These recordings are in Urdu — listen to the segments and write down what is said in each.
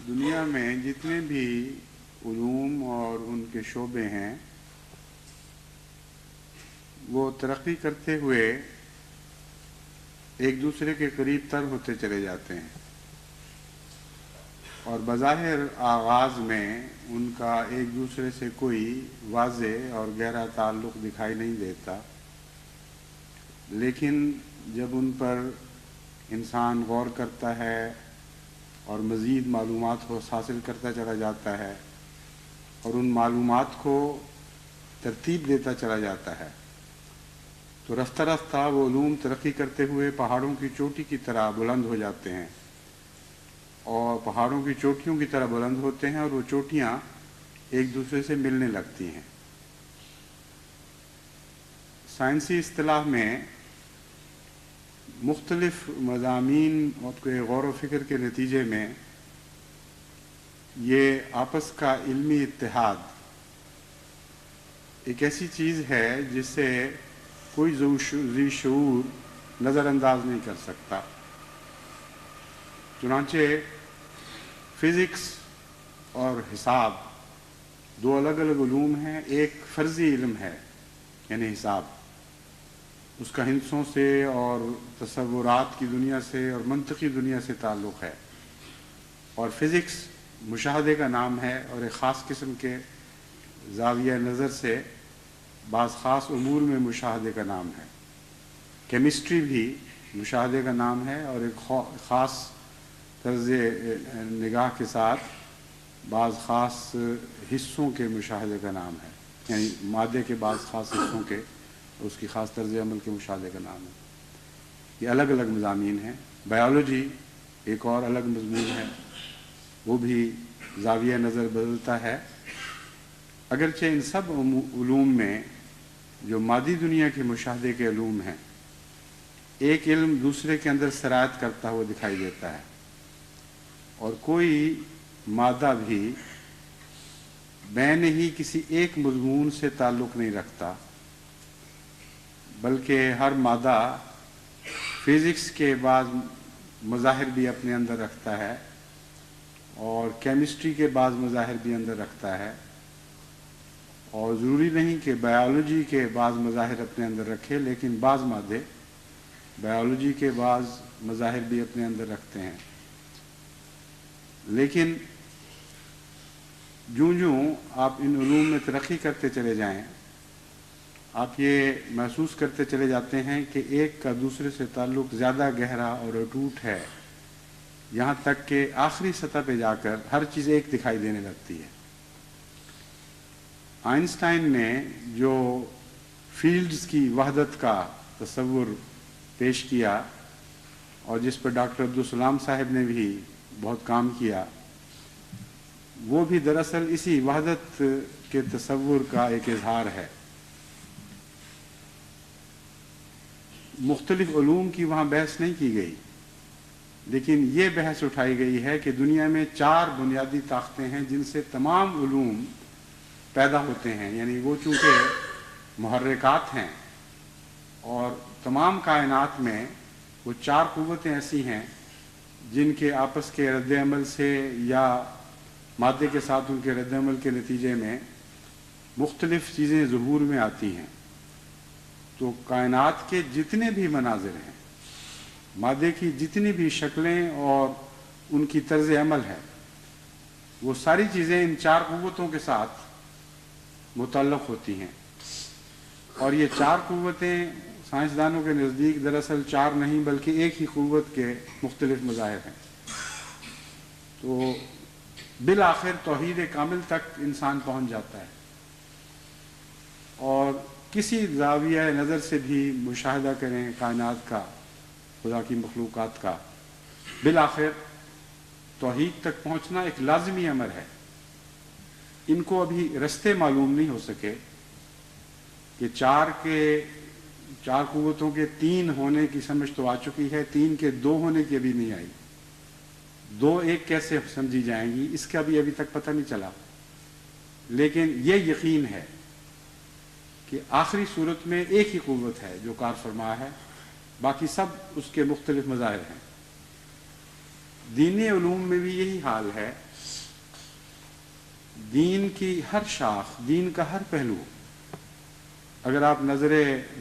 دنیا میں جتنے بھی علوم اور ان کے شعبے ہیں وہ ترقی کرتے ہوئے ایک دوسرے کے قریب تر ہوتے چلے جاتے ہیں، اور بظاہر آغاز میں ان کا ایک دوسرے سے کوئی واضح اور گہرا تعلق دکھائی نہیں دیتا، لیکن جب ان پر انسان غور کرتا ہے اور مزید معلومات کو حاصل کرتا چلا جاتا ہے اور ان معلومات کو ترتیب دیتا چلا جاتا ہے، تو رفتہ رفتہ وہ علوم ترقی کرتے ہوئے پہاڑوں کی چوٹی کی طرح بلند ہو جاتے ہیں، اور پہاڑوں کی چوٹیوں کی طرح بلند ہوتے ہیں، اور وہ چوٹیاں ایک دوسرے سے ملنے لگتی ہیں۔ سائنسی اصطلاح میں مختلف مضامین کے غور و فکر کے نتیجے میں یہ آپس کا علمی اتحاد ایک ایسی چیز ہے جسے کوئی ذی شعور نظر انداز نہیں کر سکتا۔ چنانچہ فزکس اور حساب دو الگ الگ علوم ہیں۔ ایک فرضی علم ہے یعنی حساب، اس کا ہندسوں سے اور تصورات کی دنیا سے اور منطقی دنیا سے تعلق ہے، اور فزکس مشاہدے کا نام ہے اور ایک خاص قسم کے زاویہ نظر سے بعض خاص امور میں مشاہدے کا نام ہے۔ کیمسٹری بھی مشاہدے کا نام ہے اور ایک خاص طرز نگاہ کے ساتھ بعض خاص حصوں کے مشاہدے کا نام ہے، یعنی مادے کے بعض خاص حصوں کے اس کی خاص طرز عمل کے مشاہدے کا نام ہے۔ یہ الگ الگ مضامین ہیں۔ بائیولوجی ایک اور الگ مضمون ہے، وہ بھی زاویہ نظر بدلتا ہے۔ اگرچہ ان سب علوم میں جو مادی دنیا کے مشاہدے کے علوم ہیں، ایک علم دوسرے کے اندر سرایت کرتا ہوا دکھائی دیتا ہے، اور کوئی مادہ بھی بین ہی کسی ایک مضمون سے تعلق نہیں رکھتا، بلکہ ہر مادہ فزکس کے بعض مظاہر بھی اپنے اندر رکھتا ہے اور کیمسٹری کے بعض مظاہر بھی اندر رکھتا ہے، اور ضروری نہیں کہ بائیولوجی کے بعض مظاہر اپنے اندر رکھے، لیکن بعض مادے بائیولوجی کے بعض مظاہر بھی اپنے اندر رکھتے ہیں۔ لیکن جوں جوں آپ ان علوم میں ترقی کرتے چلے جائیں، آپ یہ محسوس کرتے چلے جاتے ہیں کہ ایک کا دوسرے سے تعلق زیادہ گہرا اور اٹوٹ ہے، یہاں تک کہ آخری سطح پہ جا کر ہر چیز ایک دکھائی دینے لگتی ہے۔ آئنسٹائن نے جو فیلڈز کی وحدت کا تصور پیش کیا اور جس پر ڈاکٹر عبدالسلام صاحب نے بھی بہت کام کیا، وہ بھی دراصل اسی وحدت کے تصور کا ایک اظہار ہے۔ مختلف علوم کی وہاں بحث نہیں کی گئی، لیکن یہ بحث اٹھائی گئی ہے کہ دنیا میں 4 بنیادی طاقتیں ہیں جن سے تمام علوم پیدا ہوتے ہیں، یعنی وہ چونکہ محرکات ہیں، اور تمام کائنات میں وہ 4 قوتیں ایسی ہیں جن کے آپس کے رد عمل سے یا مادے کے ساتھ ان کے رد عمل کے نتیجے میں مختلف چیزیں ظہور میں آتی ہیں۔ تو کائنات کے جتنے بھی مناظر ہیں، مادے کی جتنی بھی شکلیں اور ان کی طرز عمل ہے، وہ ساری چیزیں ان 4 قوتوں کے ساتھ متعلق ہوتی ہیں، اور یہ 4 قوتیں سائنسدانوں کے نزدیک دراصل 4 نہیں بلکہ ایک ہی قوت کے مختلف مظاہر ہیں۔ تو بالآخر توحید کامل تک انسان پہنچ جاتا ہے، اور کسی زاویہ نظر سے بھی مشاہدہ کریں کائنات کا، خدا کی مخلوقات کا، بالآخر توحید تک پہنچنا ایک لازمی امر ہے۔ ان کو ابھی رستے معلوم نہیں ہو سکے کہ 4 قوتوں کے 3 ہونے کی سمجھ تو آ چکی ہے، 3 کے 2 ہونے کی ابھی نہیں آئی، 2 ایک کیسے سمجھی جائیں گی اس کا بھی ابھی تک پتہ نہیں چلا، لیکن یہ یقین ہے کہ آخری صورت میں ایک ہی قوت ہے جو کار فرما ہے، باقی سب اس کے مختلف مظاہر ہیں۔ دینی علوم میں بھی یہی حال ہے دین کی ہر شاخ، دین کا ہر پہلو اگر آپ نظر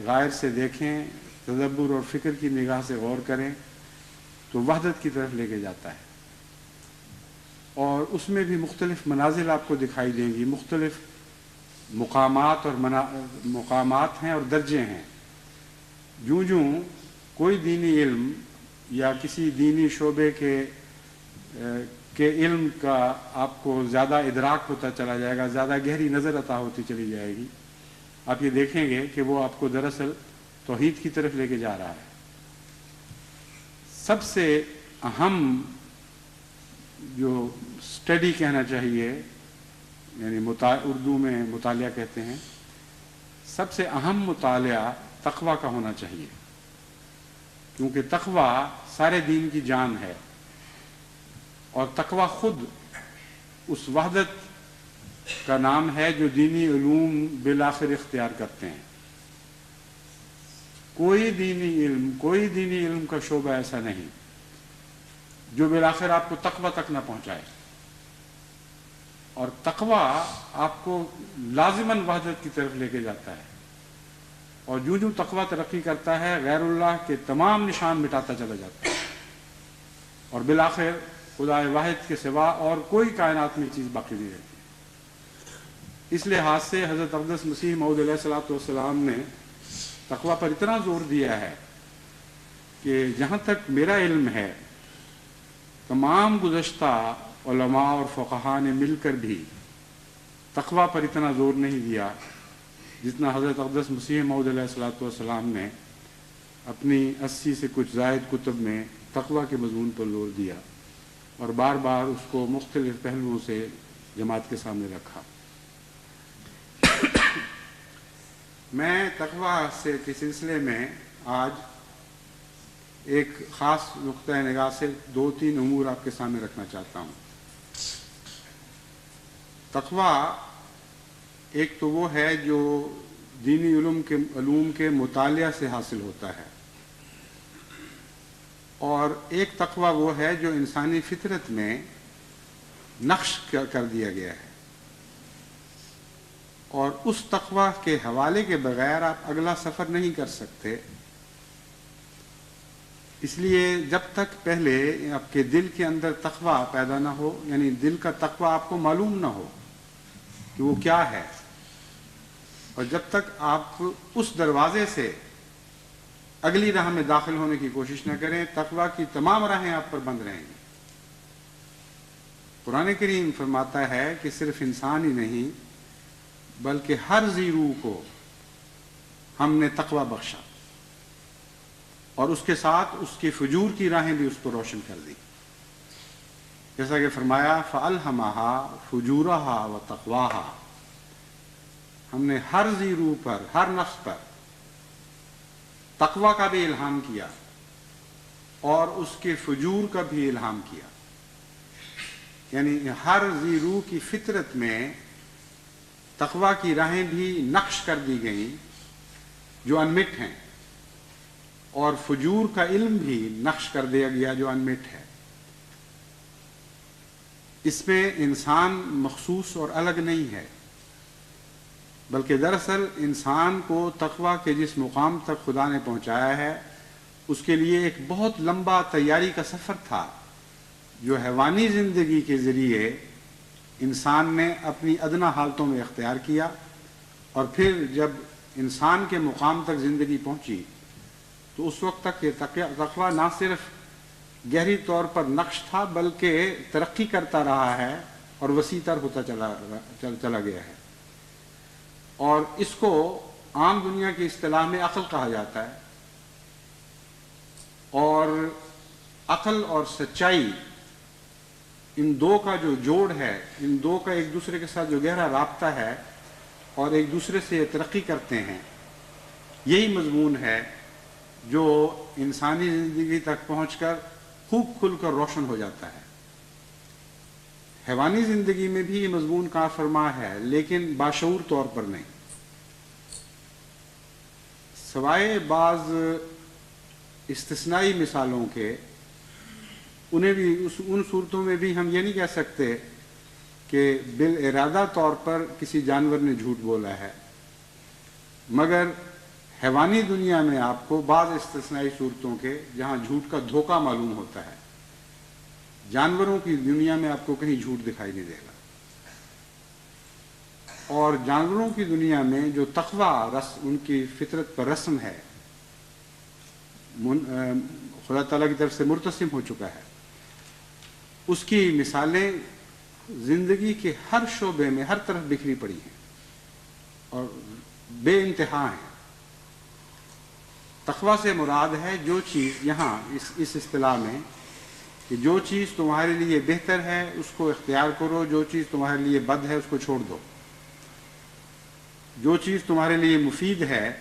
غائر سے دیکھیں، تدبر اور فکر کی نگاہ سے غور کریں تو وحدت کی طرف لے کے جاتا ہے، اور اس میں بھی مختلف منازل آپ کو دکھائی دیں گی، مختلف مقامات اور مقامات ہیں اور درجے ہیں۔ جوں جوں کوئی دینی علم یا کسی دینی شعبے کے علم کا آپ کو زیادہ ادراک ہوتا چلا جائے گا، زیادہ گہری نظر عطا ہوتی چلی جائے گی، آپ یہ دیکھیں گے کہ وہ آپ کو دراصل توحید کی طرف لے کے جا رہا ہے۔ سب سے اہم جو اسٹڈی کہنا چاہیے، یعنی اردو میں مطالعہ کہتے ہیں، سب سے اہم مطالعہ تقویٰ کا ہونا چاہیے، کیونکہ تقویٰ سارے دین کی جان ہے، اور تقویٰ خود اس وحدت کا نام ہے جو دینی علوم بالآخر اختیار کرتے ہیں۔ کوئی دینی علم کا شعبہ ایسا نہیں جو بالآخر آپ کو تقویٰ تک نہ پہنچائے، اور تقویٰ آپ کو لازماً وحدت کی طرف لے کے جاتا ہے، اور جو جو تقویٰ ترقی کرتا ہے غیر اللہ کے تمام نشان مٹاتا چلا جاتا ہے، اور بالآخر خدا واحد کے سوا اور کوئی کائنات میں چیز باقی نہیں رہتی۔ اس لحاظ سے حضرت اقدس مسیح موعود علیہ الصلوۃ والسلام نے تقویٰ پر اتنا زور دیا ہے کہ جہاں تک میرا علم ہے تمام گزشتہ علماء اور فقہاء نے مل کر بھی تقویٰ پر اتنا زور نہیں دیا جتنا حضرت اقدس مسیح موعود علیہ الصلوۃ والسلام نے اپنی 80 سے کچھ زائد کتب میں تقویٰ کے مضمون پر زور دیا، اور بار بار اس کو مختلف پہلوؤں سے جماعت کے سامنے رکھا۔ میں تقویٰ کے سلسلے میں آج ایک خاص نقطۂ نگاہ سے 2-3 امور آپ کے سامنے رکھنا چاہتا ہوں۔ تقویٰ ایک تو وہ ہے جو دینی علوم کے مطالعہ سے حاصل ہوتا ہے، اور ایک تقویٰ وہ ہے جو انسانی فطرت میں نقش کر دیا گیا ہے، اور اس تقویٰ کے حوالے کے بغیر آپ اگلا سفر نہیں کر سکتے۔ اس لیے جب تک پہلے آپ کے دل کے اندر تقویٰ پیدا نہ ہو، یعنی دل کا تقویٰ آپ کو معلوم نہ ہو کہ وہ کیا ہے، اور جب تک آپ اس دروازے سے اگلی راہ میں داخل ہونے کی کوشش نہ کریں، تقویٰ کی تمام راہیں آپ پر بند رہیں گی۔ قرآن کریم فرماتا ہے کہ صرف انسان ہی نہیں بلکہ ہر ذی روح کو ہم نے تقویٰ بخشا، اور اس کے ساتھ اس کے فجور کی راہیں بھی اس کو روشن کر دی، جیسا کہ فرمایا فَأَلْهَمَهَا فُجُورَهَا وَتَقْوَاهَا، ہم نے ہر ذی روح پر، ہر نفس پر تقویٰ کا بھی الہام کیا اور اس کے فجور کا بھی الہام کیا، یعنی ہر ذی روح کی فطرت میں تقویٰ کی راہیں بھی نقش کر دی گئیں جو انمٹ ہیں، اور فجور کا علم بھی نقش کر دیا گیا جو انمٹ ہے۔ اس میں انسان مخصوص اور الگ نہیں ہے، بلکہ دراصل انسان کو تقویٰ کے جس مقام تک خدا نے پہنچایا ہے اس کے لیے ایک بہت لمبا تیاری کا سفر تھا، جو حیوانی زندگی کے ذریعے انسان نے اپنی ادنا حالتوں میں اختیار کیا، اور پھر جب انسان کے مقام تک زندگی پہنچی تو اس وقت تک یہ تقویٰ نہ صرف گہری طور پر نقش تھا بلکہ ترقی کرتا رہا ہے اور وسیع تر ہوتا چلا گیا ہے، اور اس کو عام دنیا کی اصطلاح میں عقل کہا جاتا ہے، اور عقل اور سچائی ان دو کا جو جوڑ ہے، ان دو کا ایک دوسرے کے ساتھ جو گہرا رابطہ ہے اور ایک دوسرے سے ترقی کرتے ہیں، یہی مضمون ہے جو انسانی زندگی تک پہنچ کر خوب کھل کر روشن ہو جاتا ہے۔ حیوانی زندگی میں بھی یہ مضمون کار فرما ہے، لیکن باشعور طور پر نہیں، سوائے بعض استثنائی مثالوں کے۔ ان صورتوں میں بھی ہم یہ نہیں کہہ سکتے کہ بالارادہ طور پر کسی جانور نے جھوٹ بولا ہے، مگر حیوانی دنیا میں آپ کو بعض استثنائی صورتوں کے جہاں جھوٹ کا دھوکہ معلوم ہوتا ہے، جانوروں کی دنیا میں آپ کو کہیں جھوٹ دکھائی نہیں دے گا۔ اور جانوروں کی دنیا میں جو تقوی ان کی فطرت پر رسم ہے، خدا تعالیٰ کی طرف سے مرتسم ہو چکا ہے، اس کی مثالیں زندگی کے ہر شعبے میں ہر طرف بکھری پڑی ہیں اور بے انتہا ہیں۔ تقوی سے مراد ہے جو چیز یہاں اس اصطلاح میں کہ جو چیز تمہارے لیے بہتر ہے اس کو اختیار کرو، جو چیز تمہارے لیے بد ہے اس کو چھوڑ دو، جو چیز تمہارے لیے مفید ہے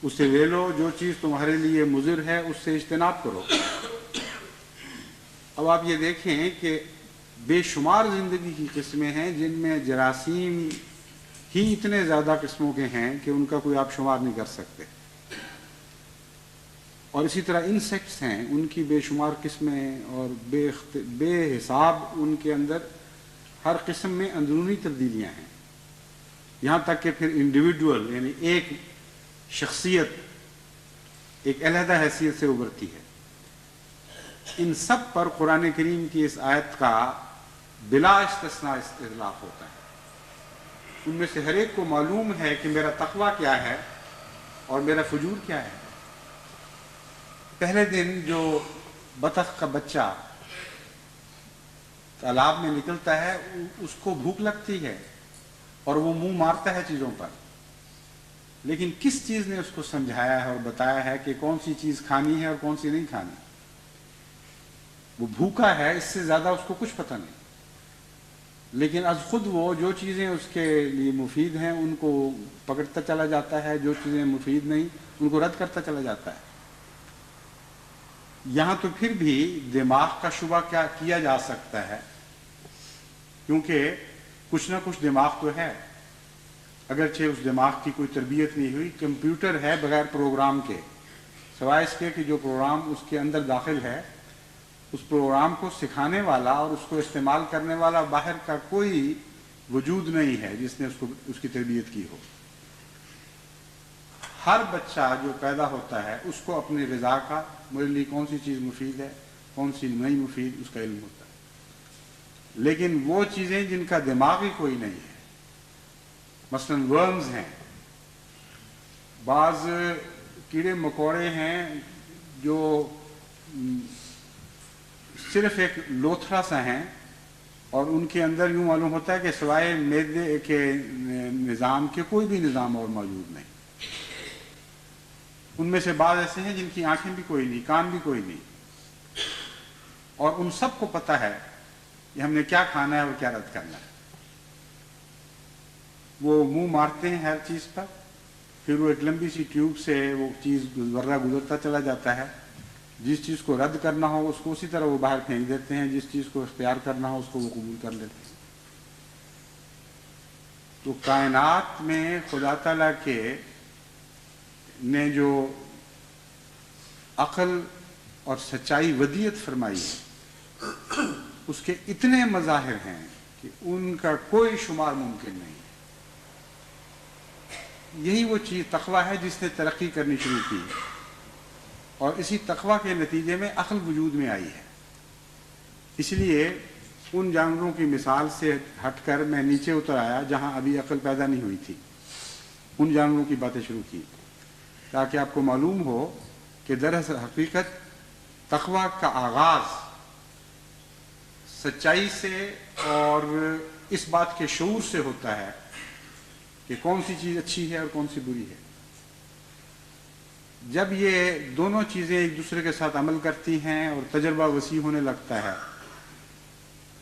اسے لے لو، جو چیز تمہارے لیے مضر ہے اس سے اجتناب کرو۔ اب آپ یہ دیکھیں کہ بے شمار زندگی کی قسمیں ہیں جن میں جراثیم ہی اتنے زیادہ قسموں کے ہیں کہ ان کا کوئی آپ شمار نہیں کر سکتے، اور اسی طرح انسیکٹس ہیں، ان کی بے شمار قسمیں اور بے حساب ان کے اندر ہر قسم میں اندرونی تبدیلیاں ہیں، یہاں تک کہ پھر انڈیویڈول یعنی ایک شخصیت ایک علیحدہ حیثیت سے ابھرتی ہے۔ ان سب پر قرآن کریم کی اس آیت کا بلا استثناء اطلاق ہوتا ہے۔ ان میں سے ہر ایک کو معلوم ہے کہ میرا تقویٰ کیا ہے اور میرا فجور کیا ہے۔ پہلے دن جو بطخ کا بچہ تالاب میں نکلتا ہے اس کو بھوک لگتی ہے اور وہ منہ مارتا ہے چیزوں پر، لیکن کس چیز نے اس کو سمجھایا ہے اور بتایا ہے کہ کون سی چیز کھانی ہے اور کون سی نہیں کھانی؟ وہ بھوکا ہے، اس سے زیادہ اس کو کچھ پتہ نہیں، لیکن از خود وہ جو چیزیں اس کے لیے مفید ہیں ان کو پکڑتا چلا جاتا ہے، جو چیزیں مفید نہیں ان کو رد کرتا چلا جاتا ہے۔ یہاں تو پھر بھی دماغ کا شبہ کیا کیا جا سکتا ہے، کیونکہ کچھ نہ کچھ دماغ تو ہے، اگرچہ اس دماغ کی کوئی تربیت نہیں ہوئی۔ کمپیوٹر ہے بغیر پروگرام کے، سوائے اس کے کہ جو پروگرام اس کے اندر داخل ہے اس پروگرام کو سکھانے والا اور اس کو استعمال کرنے والا باہر کا کوئی وجود نہیں ہے جس نے اس کی تربیت کی ہو۔ ہر بچہ جو پیدا ہوتا ہے اس کو اپنی غذا کا، میرے لیے کون سی چیز مفید ہے کون سی نہیں مفید، اس کا علم ہوتا ہے، لیکن وہ چیزیں جن کا دماغ ہی کوئی نہیں ہے، مثلا ورمز ہیں، بعض کیڑے مکوڑے ہیں جو صرف ایک لوتھڑا سا ہیں اور ان کے اندر یوں معلوم ہوتا ہے کہ سوائے معدے کے نظام کے کوئی بھی نظام اور موجود نہیں۔ ان میں سے بعض ایسے ہیں جن کی آنکھیں بھی کوئی نہیں، کان بھی کوئی نہیں، اور ان سب کو پتہ ہے کہ ہم نے کیا کھانا ہے اور کیا رد کرنا ہے۔ وہ منہ مارتے ہیں ہر چیز پر، پھر وہ ایک لمبی سی ٹیوب سے وہ چیز ذرہ گزرتا چلا جاتا ہے، جس چیز کو رد کرنا ہو اس کو اسی طرح وہ باہر پھینک دیتے ہیں، جس چیز کو اختیار کرنا ہو اس کو وہ قبول کر لیتے ہیں۔ تو کائنات میں خدا تعالیٰ کے نے جو عقل اور سچائی ودیعت فرمائی ہے اس کے اتنے مظاہر ہیں کہ ان کا کوئی شمار ممکن نہیں۔ یہی وہ چیز تقویٰ ہے جس نے ترقی کرنی شروع کی، اور اسی تقویٰ کے نتیجے میں عقل وجود میں آئی ہے۔ اس لیے ان جانوروں کی مثال سے ہٹ کر میں نیچے اتر آیا جہاں ابھی عقل پیدا نہیں ہوئی تھی، ان جانوروں کی باتیں شروع کی تاکہ آپ کو معلوم ہو کہ دراصل حقیقت تقویٰ کا آغاز سچائی سے اور اس بات کے شعور سے ہوتا ہے کہ کون سی چیز اچھی ہے اور کون سی بری ہے۔ جب یہ دونوں چیزیں ایک دوسرے کے ساتھ عمل کرتی ہیں اور تجربہ وسیع ہونے لگتا ہے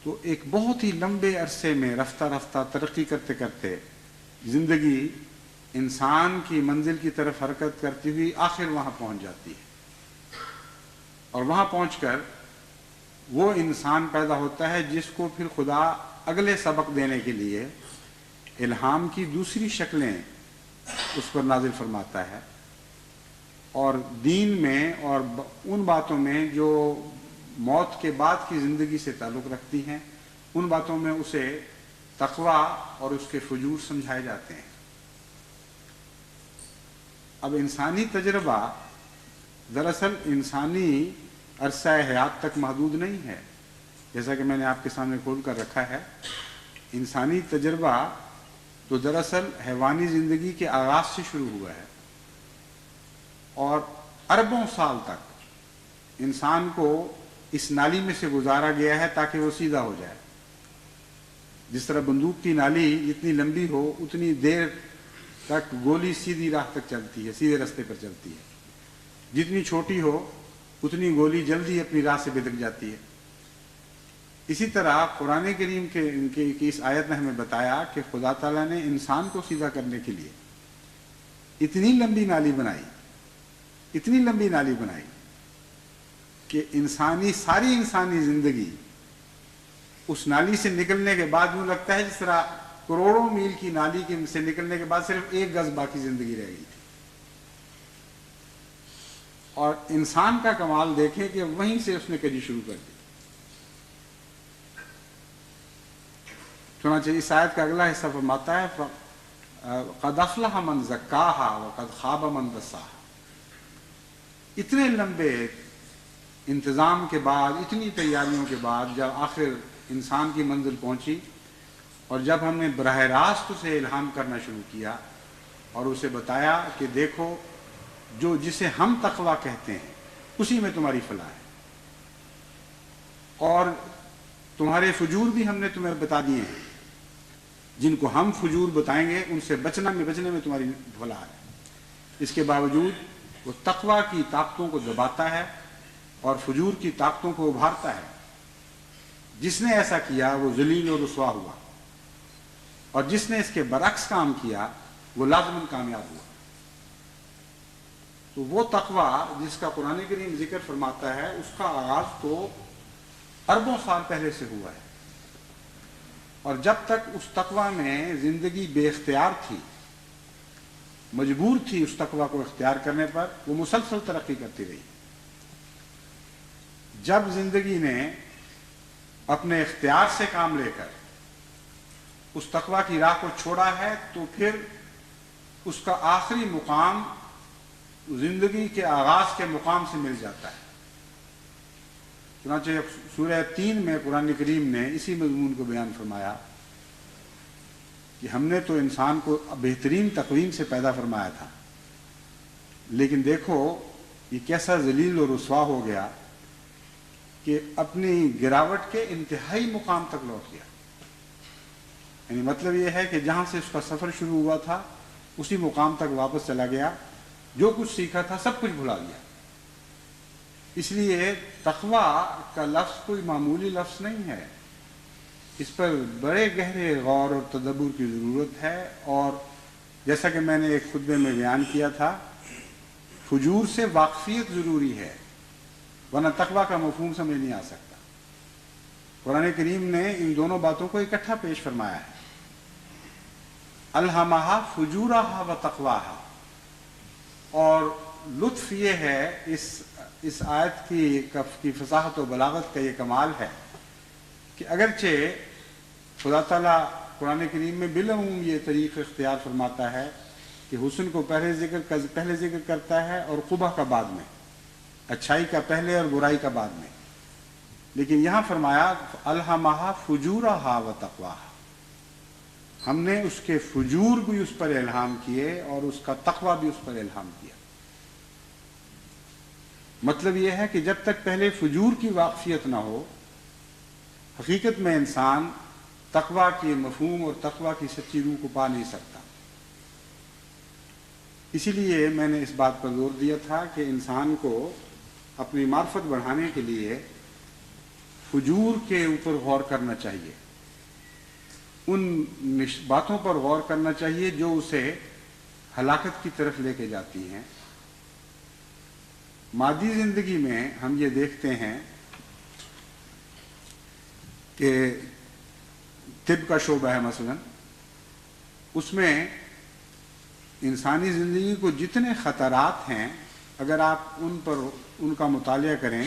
تو ایک بہت ہی لمبے عرصے میں رفتہ رفتہ ترقی کرتے کرتے زندگی انسان کی منزل کی طرف حرکت کرتی ہوئی آخر وہاں پہنچ جاتی ہے، اور وہاں پہنچ کر وہ انسان پیدا ہوتا ہے جس کو پھر خدا اگلے سبق دینے کے لیے الہام کی دوسری شکلیں اس پر نازل فرماتا ہے، اور دین میں اور ان باتوں میں جو موت کے بعد کی زندگی سے تعلق رکھتی ہیں ان باتوں میں اسے تقوی اور اس کے فجور سمجھائے جاتے ہیں۔ اب انسانی تجربہ دراصل انسانی عرصہ حیات تک محدود نہیں ہے، جیسا کہ میں نے آپ کے سامنے کھول کر رکھا ہے۔ انسانی تجربہ تو دراصل حیوانی زندگی کے آغاز سے شروع ہوا ہے، اور اربوں سال تک انسان کو اس نالی میں سے گزارا گیا ہے تاکہ وہ سیدھا ہو جائے۔ جس طرح بندوق کی نالی جتنی لمبی ہو اتنی دیر تک گولی سیدھی راہ تک چلتی ہے، سیدھے رستے پر چلتی ہے، جتنی چھوٹی ہو اتنی گولی جلدی اپنی راہ سے بھٹک جاتی ہے۔ اسی طرح قرآن کریم کی اس آیت نے ہمیں بتایا کہ خدا تعالیٰ نے انسان کو سیدھا کرنے کے لیے اتنی لمبی نالی بنائی کہ ساری انسانی زندگی اس نالی سے نکلنے کے بعد یوں لگتا ہے جس طرح کروڑوں میل کی نالی سے نکلنے کے بعد صرف 1 گز باقی زندگی رہ گئی تھی۔ اور انسان کا کمال دیکھیں کہ وہیں سے اس نے کجی شروع کر دی۔ چنانچہ اس آیت کا اگلا حصہ فرماتا ہے قد افلح من زکاہا وقد خاب من دساہا۔ اتنے لمبے انتظام کے بعد، اتنی تیاریوں کے بعد جب آخر انسان کی منزل پہنچی، اور جب ہم نے براہ راست اسے الہام کرنا شروع کیا اور اسے بتایا کہ دیکھو جسے ہم تقویٰ کہتے ہیں اسی میں تمہاری فلاح ہے، اور تمہارے فجور بھی ہم نے تمہیں بتا دیے ہیں، جن کو ہم فجور بتائیں گے ان سے بچنے میں تمہاری فلاح ہے۔ اس کے باوجود وہ تقویٰ کی طاقتوں کو دباتا ہے اور فجور کی طاقتوں کو ابھارتا ہے۔ جس نے ایسا کیا وہ ذلیل و رسوا ہوا، اور جس نے اس کے برعکس کام کیا وہ لازماً کامیاب ہوا۔ تو وہ تقویٰ جس کا قرآن کریم ذکر فرماتا ہے اس کا آغاز تو اربوں سال پہلے سے ہوا ہے، اور جب تک اس تقویٰ میں زندگی بے اختیار تھی، مجبور تھی اس تقویٰ کو اختیار کرنے پر، وہ مسلسل ترقی کرتی رہی۔ جب زندگی نے اپنے اختیار سے کام لے کر اس تقویٰ کی راہ کو چھوڑا ہے تو پھر اس کا آخری مقام زندگی کے آغاز کے مقام سے مل جاتا ہے۔ چنانچہ سورہ 3 میں قرآن کریم نے اسی مضمون کو بیان فرمایا کہ ہم نے تو انسان کو بہترین تقویم سے پیدا فرمایا تھا، لیکن دیکھو یہ کیسا ذلیل و رسوا ہو گیا کہ اپنی گراوٹ کے انتہائی مقام تک لوٹ گیا۔ یعنی مطلب یہ ہے کہ جہاں سے اس کا سفر شروع ہوا تھا اسی مقام تک واپس چلا گیا، جو کچھ سیکھا تھا سب کچھ بھلا دیا۔ اس لیے تقویٰ کا لفظ کوئی معمولی لفظ نہیں ہے، اس پر بڑے گہرے غور اور تدبر کی ضرورت ہے، اور جیسا کہ میں نے ایک خطبے میں بیان کیا تھا، فجور سے واقفیت ضروری ہے، ورنہ تقویٰ کا مفہوم سمجھ نہیں آ سکتا۔ قرآن کریم نے ان دونوں باتوں کو اکٹھا پیش فرمایا ہے، الہمہا فجورہا و تقواہا۔ اور لطف یہ ہے اس آیت کی فصاحت و بلاغت کا یہ کمال ہے کہ اگرچہ خدا تعالیٰ قرآن کریم میں بالعموم یہ طریق اختیار فرماتا ہے کہ حسن کو پہلے ذکر کرتا ہے اور قبح کا بعد میں، اچھائی کا پہلے اور برائی کا بعد میں، لیکن یہاں فرمایا الہمہا فجورہا و تقواہا۔ ہم نے اس کے فجور بھی اس پر الہام کیے اور اس کا تقویٰ بھی اس پر الہام کیا۔ مطلب یہ ہے کہ جب تک پہلے فجور کی واقفیت نہ ہو، حقیقت میں انسان تقویٰ کے مفہوم اور تقویٰ کی سچی روح کو پا نہیں سکتا۔ اسی لیے میں نے اس بات پر زور دیا تھا کہ انسان کو اپنی معرفت بڑھانے کے لیے فجور کے اوپر غور کرنا چاہیے، ان باتوں پر غور کرنا چاہیے جو اسے ہلاکت کی طرف لے کے جاتی ہیں۔ مادی زندگی میں ہم یہ دیکھتے ہیں کہ طب کا شعبہ ہے مثلا، اس میں انسانی زندگی کو جتنے خطرات ہیں اگر آپ ان کا مطالعہ کریں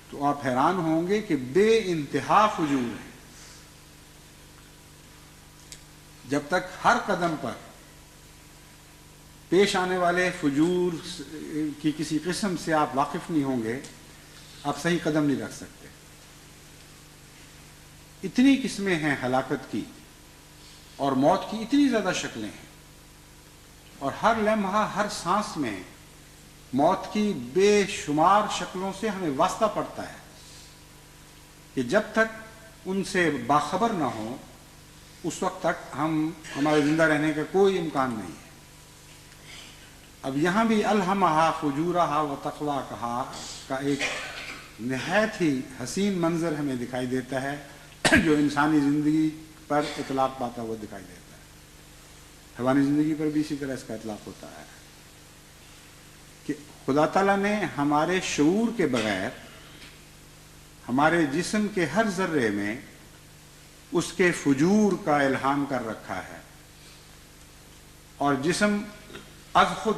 تو آپ حیران ہوں گے کہ بے انتہا فجور ہیں۔ جب تک ہر قدم پر پیش آنے والے فجور کی کسی قسم سے آپ واقف نہیں ہوں گے، آپ صحیح قدم نہیں رکھ سکتے۔ اتنی قسمیں ہیں ہلاکت کی اور موت کی، اتنی زیادہ شکلیں ہیں، اور ہر لمحہ ہر سانس میں موت کی بے شمار شکلوں سے ہمیں واسطہ پڑتا ہے کہ جب تک ان سے باخبر نہ ہوں اس وقت تک ہمارے زندہ رہنے کا کوئی امکان نہیں ہے۔ اب یہاں بھی الہمہا فجورہا و تقواہا کا ایک نہایت ہی حسین منظر ہمیں دکھائی دیتا ہے جو انسانی زندگی پر اطلاق پاتا ہوا دکھائی دیتا ہے۔ حیوانی زندگی پر بھی اسی طرح اس کا اطلاق ہوتا ہے کہ خدا تعالیٰ نے ہمارے شعور کے بغیر ہمارے جسم کے ہر ذرے میں اس کے فجور کا الہام کر رکھا ہے، اور جسم از خود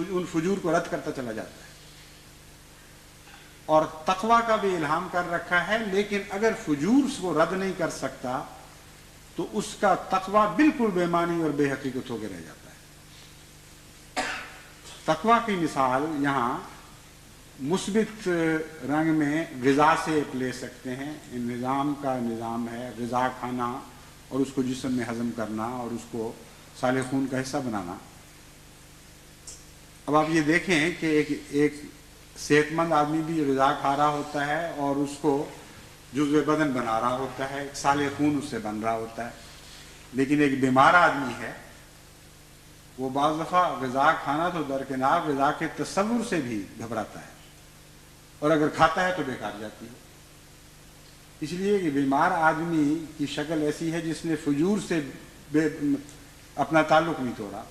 ان فجور کو رد کرتا چلا جاتا ہے، اور تقوی کا بھی الہام کر رکھا ہے، لیکن اگر فجور کو رد نہیں کر سکتا تو اس کا تقوی بالکل بے معنی اور بے حقیقت ہو کے رہ جاتا ہے۔ تقوی کی مثال یہاں مثبت رنگ میں غذا سے لے سکتے ہیں۔ نظام کا نظام ہے غذا کھانا اور اس کو جسم میں ہضم کرنا اور اس کو سالے خون کا حصہ بنانا۔ اب آپ یہ دیکھیں کہ ایک صحت مند آدمی بھی غذا کھا رہا ہوتا ہے اور اس کو جزو بدن بنا رہا ہوتا ہے، ایک سالے خون اس سے بن رہا ہوتا ہے، لیکن ایک بیمار آدمی ہے وہ بعض دفعہ غذا کھانا تو درکنار غذا کے تصور سے بھی گھبراتا ہے، اور اگر کھاتا ہے تو بیکار جاتی ہے۔ اس لیے کہ بیمار آدمی کی شکل ایسی ہے جس نے فجور سے اپنا تعلق نہیں توڑا،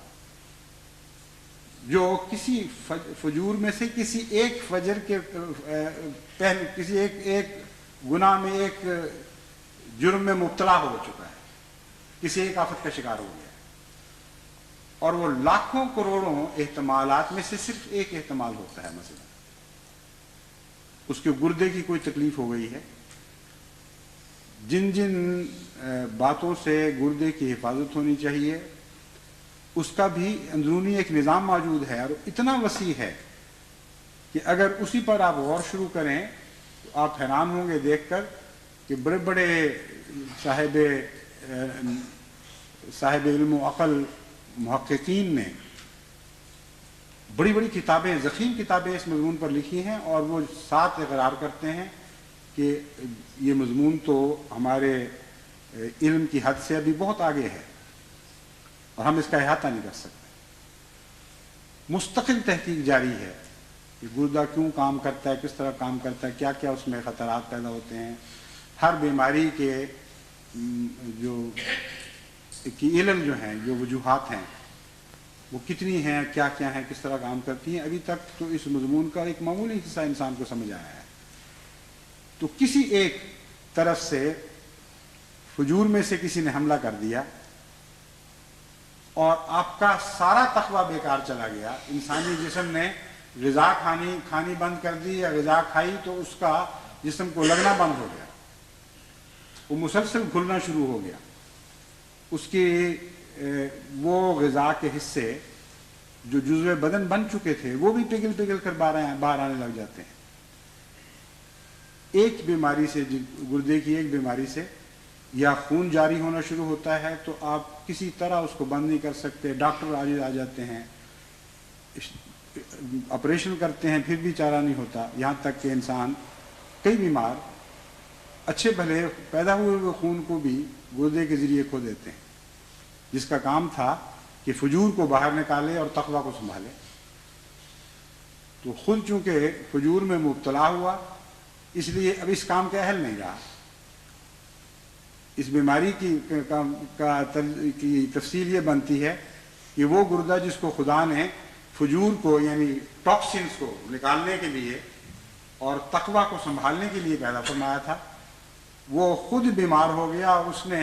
جو کسی فجور میں سے کسی ایک فجر کے پہلے کسی ایک گناہ میں ایک جرم میں مبتلا ہو چکا ہے، کسی ایک آفت کا شکار ہو گیا ہے، اور وہ لاکھوں کروڑوں احتمالات میں سے صرف ایک احتمال ہوتا ہے۔ مثلا اس کے گردے کی کوئی تکلیف ہو گئی ہے، جن جن باتوں سے گردے کی حفاظت ہونی چاہیے اس کا بھی اندرونی ایک نظام موجود ہے، اور اتنا وسیع ہے کہ اگر اسی پر آپ غور شروع کریں تو آپ حیران ہوں گے دیکھ کر کہ بڑے بڑے صاحب علم و عقل محققین نے بڑی بڑی کتابیں، ضخیم کتابیں اس مضمون پر لکھی ہیں، اور وہ ساتھ اقرار کرتے ہیں کہ یہ مضمون تو ہمارے علم کی حد سے ابھی بہت آگے ہے اور ہم اس کا احاطہ نہیں کر سکتے۔ مستقل تحقیق جاری ہے کہ گردہ کیوں کام کرتا ہے، کس طرح کام کرتا ہے، کیا کیا اس میں خطرات پیدا ہوتے ہیں، ہر بیماری کے جو علل جو ہیں، جو وجوہات ہیں وہ کتنی ہیں، کیا کیا ہیں، کس طرح کام کرتی ہیں۔ ابھی تک تو اس مضمون کا ایک معمولی حصہ انسان کو سمجھ آیا ہے۔ تو کسی ایک طرف سے فجور میں سے کسی نے حملہ کر دیا اور آپ کا سارا تقویٰ بیکار چلا گیا۔ انسانی جسم نے غذا کھانی بند کر دی یا غذا کھائی تو اس کا جسم کو لگنا بند ہو گیا، وہ مسلسل گھلنا شروع ہو گیا، اس کی وہ غذا کے حصے جو جزو بدن بن چکے تھے وہ بھی پگھل پگھل کر باہر آنے لگ جاتے ہیں۔ ایک بیماری سے، گردے کی ایک بیماری سے یا خون جاری ہونا شروع ہوتا ہے تو آپ کسی طرح اس کو بند نہیں کر سکتے، ڈاکٹر آ جاتے ہیں، آپریشن کرتے ہیں، پھر بھی چارہ نہیں ہوتا، یہاں تک کہ انسان کئی بیمار اچھے بھلے پیدا ہوئے خون کو بھی گردے کے ذریعے کھو دیتے ہیں، جس کا کام تھا کہ فجور کو باہر نکالے اور تقویٰ کو سنبھالے۔ تو خود چونکہ فجور میں مبتلا ہوا اس لیے اب اس کام کا اہل نہیں رہا۔ اس بیماری کی تفصیل یہ بنتی ہے کہ وہ گردہ جس کو خدا نے فجور کو یعنی ٹاکسنز کو نکالنے کے لیے اور تقویٰ کو سنبھالنے کے لیے پیدا فرمایا تھا، وہ خود بیمار ہو گیا، اس نے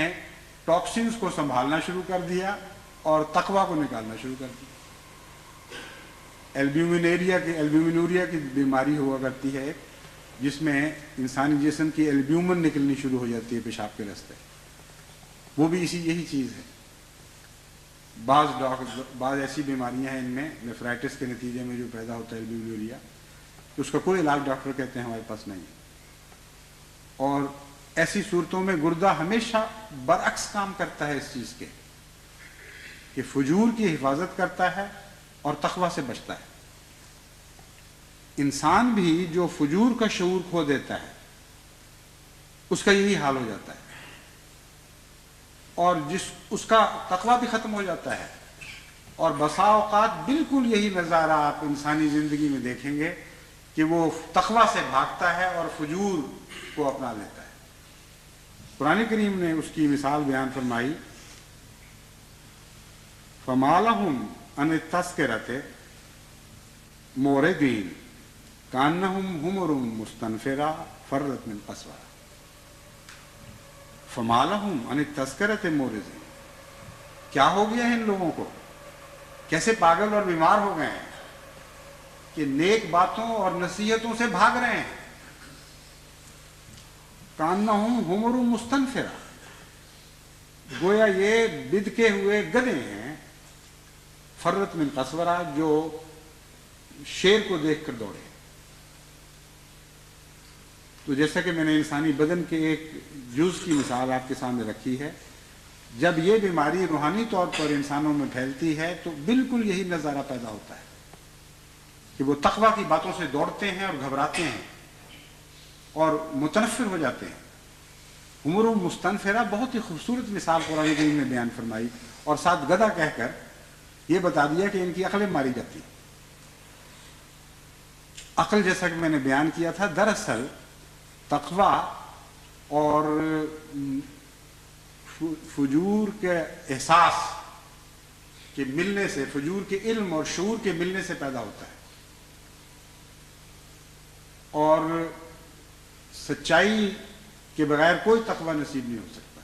ٹاکسنز کو سنبھالنا شروع کر دیا اور تقویٰ کو نکالنا شروع کر دیا۔ ایلبیومینوریا کی بیماری ہوا کرتی ہے جس میں انسانی جسم کی ایلبیومن نکلنی شروع ہو جاتی ہے پیشاب کے راستے، وہ بھی یہی چیز ہے۔ بعض ایسی بیماریاں ہیں ان میں نیفرائٹس کے نتیجے میں جو پیدا ہوتا ہے البیولوریا، تو اس کا کوئی علاج ڈاکٹر کہتے ہیں ہمارے پاس نہیں. اور ایسی صورتوں میں گردہ ہمیشہ برعکس کام کرتا ہے اس چیز کے کہ فجور کی حفاظت کرتا ہے اور تقویٰ سے بچتا ہے. انسان بھی جو فجور کا شعور کھو دیتا ہے اس کا یہی حال ہو جاتا ہے، اور اس کا تقویٰ بھی ختم ہو جاتا ہے. اور بسا اوقات بالکل یہی نظارہ آپ انسانی زندگی میں دیکھیں گے کہ وہ تقویٰ سے بھاگتا ہے اور فجور کو اپنا لیتا ہے. قرآن کریم نے اس کی مثال بیان فرمائی، فَمَا لَهُمْ عَنِ التَّذْكِرَةِ مُعْرِضِينَ كَأَنَّهُمْ حُمُرٌ مُسْتَنفِرَةٌ فَرَّتْ مِنْ قَسْوَرَةٍ. فَمَا لَهُمْ عَنِ التَّذْكِرَةِ مُعْرِضِينَ، کیا ہو گیا ہے ان لوگوں کو، کیسے پاگل اور بیمار ہو گئے ہیں کہ نیک باتوں اور نصیحتوں سے بھاگ رہے ہیں. کانہم حمر مستنفرہ، گویا یہ بدکے ہوئے گدھے ہیں، فرت من قسورہ، جو شیر کو دیکھ کر دوڑے. تو جیسا کہ میں نے انسانی بدن کے ایک جز کی مثال آپ کے سامنے رکھی ہے، جب یہ بیماری روحانی طور پر انسانوں میں پھیلتی ہے تو بالکل یہی نظارہ پیدا ہوتا ہے کہ وہ تقویٰ کی باتوں سے دوڑتے ہیں اور گھبراتے ہیں اور متنفر ہو جاتے ہیں. حمر مستنفرہ بہت ہی خوبصورت مثال قرآن کریم نے بیان فرمائی، اور ساتھ گدھا کہہ کر یہ بتا دیا کہ ان کی عقلیں ماری جاتی. عقل جیسا کہ میں نے بیان کیا تھا دراصل تقویٰ اور فجور کے احساس کے ملنے سے، فجور کے علم اور شعور کے ملنے سے پیدا ہوتا ہے، اور سچائی کے بغیر کوئی تقویٰ نصیب نہیں ہو سکتا.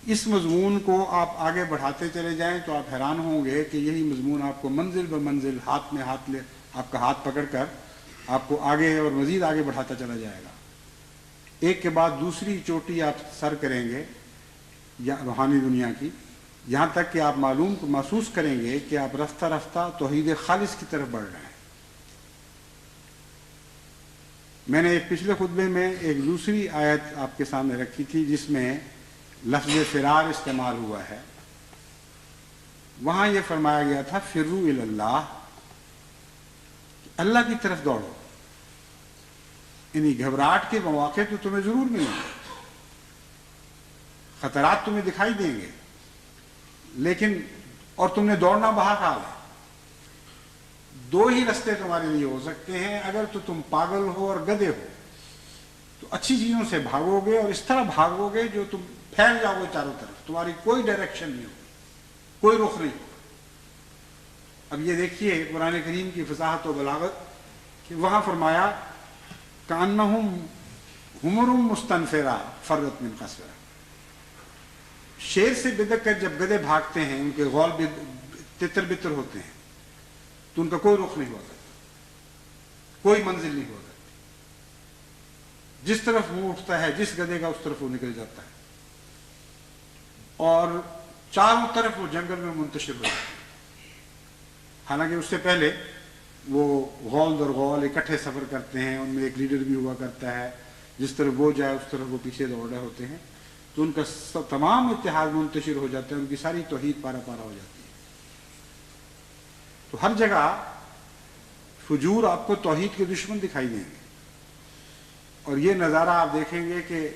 اس مضمون کو آپ آگے بڑھاتے چلے جائیں تو آپ حیران ہوں گے کہ یہی مضمون آپ کو منزل بہ منزل ہاتھ میں ہاتھ لے، آپ کا ہاتھ پکڑ کر آپ کو آگے اور مزید آگے بڑھاتا چلا جائے گا. ایک کے بعد دوسری چوٹی آپ سر کریں گے یا روحانی دنیا کی، یہاں تک کہ آپ محسوس کریں گے کہ آپ رفتہ رفتہ توحید خالص کی طرف بڑھ رہے ہیں. میں نے ایک پچھلے خطبے میں ایک دوسری آیت آپ کے سامنے رکھی تھی جس میں لفظ فرار استعمال ہوا ہے. وہاں یہ فرمایا گیا تھا فروا الی اللہ، اللہ کی طرف دوڑو. یعنی گھبراہٹ کے مواقع تو تمہیں ضرور ملیں گے، خطرات تمہیں دکھائی دیں گے، لیکن اور تم نے دوڑنا بہرحال ہے. دو ہی رستے تمہارے لیے ہو سکتے ہیں، اگر تو تم پاگل ہو اور گدھے ہو تو اچھی چیزوں سے بھاگو گے، اور اس طرح بھاگو گے جو تم پھیل جاؤ گے چاروں طرف، تمہاری کوئی ڈائریکشن نہیں ہوگی، کوئی رخ نہیں ہوگا. اب یہ دیکھیے قرآن کریم کی فصاحت و بلاغت کہ وہاں فرمایا کانہم حمر مستنفرہ فرت من قسورہ. شیر سے بدک کر جب گدھے بھاگتے ہیں، ان کے غول بھی تتر بتر ہوتے ہیں، تو ان کا کوئی رخ نہیں ہوا کرتا، کوئی منزل نہیں ہوا کرتی. جس طرف منہ اٹھتا ہے جس گدھے کا اس طرف وہ نکل جاتا ہے، اور چاروں طرف وہ جنگل میں منتشر ہو جاتا ہے. حالانکہ اس سے پہلے وہ غول در غول اکٹھے سفر کرتے ہیں، ان میں ایک لیڈر بھی ہوا کرتا ہے، جس طرف وہ جائے اس طرف وہ پیچھے دوڑ رہے ہوتے ہیں، تو ان کا تمام اتحاد منتشر ہو جاتا ہے، ان کی ساری توحید پارا پارا ہو جاتی ہے. تو ہر جگہ فجور آپ کو توحید کے دشمن دکھائی دیں گے، اور یہ نظارہ آپ دیکھیں گے کہ